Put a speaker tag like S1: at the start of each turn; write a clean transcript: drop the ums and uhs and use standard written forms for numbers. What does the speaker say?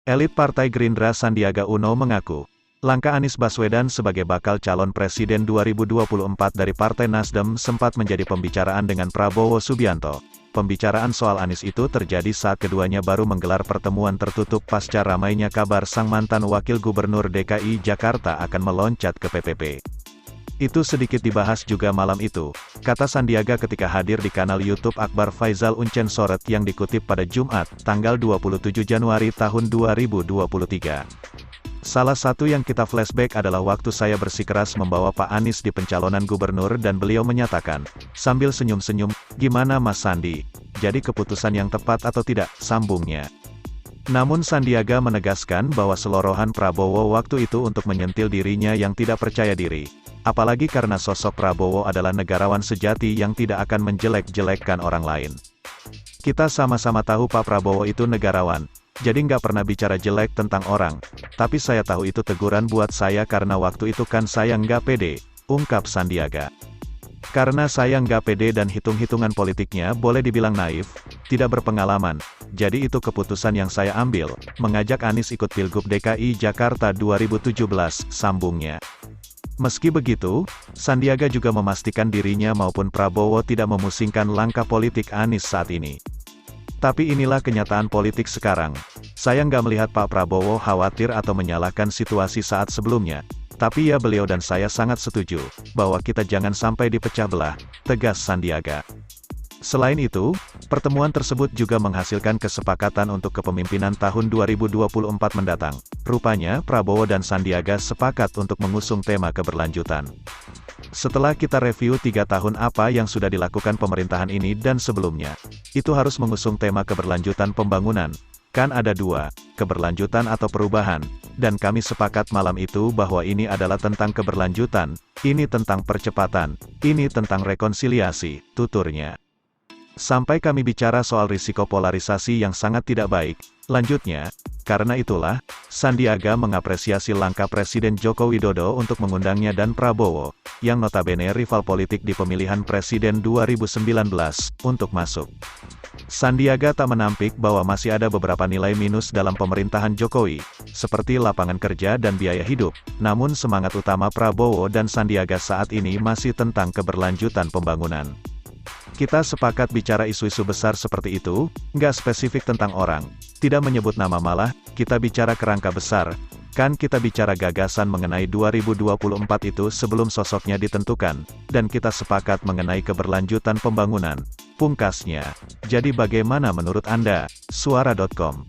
S1: Elit Partai Gerindra Sandiaga Uno mengaku, langkah Anies Baswedan sebagai bakal calon presiden 2024 dari Partai Nasdem sempat menjadi pembicaraan dengan Prabowo Subianto. Pembicaraan soal Anies itu terjadi saat keduanya baru menggelar pertemuan tertutup pasca ramainya kabar sang mantan Wakil Gubernur DKI Jakarta akan meloncat ke PPP. Itu sedikit dibahas juga malam itu, kata Sandiaga ketika hadir di kanal YouTube Akbar Faisal Uncen Soret yang dikutip pada Jumat, tanggal 27 Januari tahun 2023. Salah satu yang kita flashback adalah waktu saya bersikeras membawa Pak Anies di pencalonan gubernur dan beliau menyatakan, sambil senyum-senyum, "Gimana Mas Sandi? Jadi keputusan yang tepat atau tidak?" sambungnya. Namun Sandiaga menegaskan bahwa selorohan Prabowo waktu itu untuk menyentil dirinya yang tidak percaya diri. Apalagi karena sosok Prabowo adalah negarawan sejati yang tidak akan menjelek-jelekkan orang lain. Kita sama-sama tahu Pak Prabowo itu negarawan, jadi nggak pernah bicara jelek tentang orang. Tapi saya tahu itu teguran buat saya karena waktu itu kan saya nggak pede, ungkap Sandiaga. Karena saya nggak pede dan hitung-hitungan politiknya boleh dibilang naif, tidak berpengalaman, jadi itu keputusan yang saya ambil, mengajak Anies ikut Pilgub DKI Jakarta 2017, sambungnya. Meski begitu, Sandiaga juga memastikan dirinya maupun Prabowo tidak memusingkan langkah politik Anies saat ini. Tapi inilah kenyataan politik sekarang. Saya nggak melihat Pak Prabowo khawatir atau menyalahkan situasi saat sebelumnya. Tapi ya beliau dan saya sangat setuju, bahwa kita jangan sampai dipecah belah, tegas Sandiaga. Selain itu, pertemuan tersebut juga menghasilkan kesepakatan untuk kepemimpinan tahun 2024 mendatang. Rupanya, Prabowo dan Sandiaga sepakat untuk mengusung tema keberlanjutan. Setelah kita review 3 tahun apa yang sudah dilakukan pemerintahan ini dan sebelumnya, itu harus mengusung tema keberlanjutan pembangunan. Kan ada 2, keberlanjutan atau perubahan, dan kami sepakat malam itu bahwa ini adalah tentang keberlanjutan, ini tentang percepatan, ini tentang rekonsiliasi, tuturnya. Sampai kami bicara soal risiko polarisasi yang sangat tidak baik, lanjutnya, karena itulah, Sandiaga mengapresiasi langkah Presiden Joko Widodo untuk mengundangnya dan Prabowo, yang notabene rival politik di pemilihan Presiden 2019, untuk masuk. Sandiaga tak menampik bahwa masih ada beberapa nilai minus dalam pemerintahan Jokowi, seperti lapangan kerja dan biaya hidup, namun semangat utama Prabowo dan Sandiaga saat ini masih tentang keberlanjutan pembangunan. Kita sepakat bicara isu-isu besar seperti itu, nggak spesifik tentang orang, tidak menyebut nama malah, kita bicara kerangka besar, kan kita bicara gagasan mengenai 2024 itu sebelum sosoknya ditentukan, dan kita sepakat mengenai keberlanjutan pembangunan, pungkasnya. Jadi bagaimana menurut Anda? Suara.com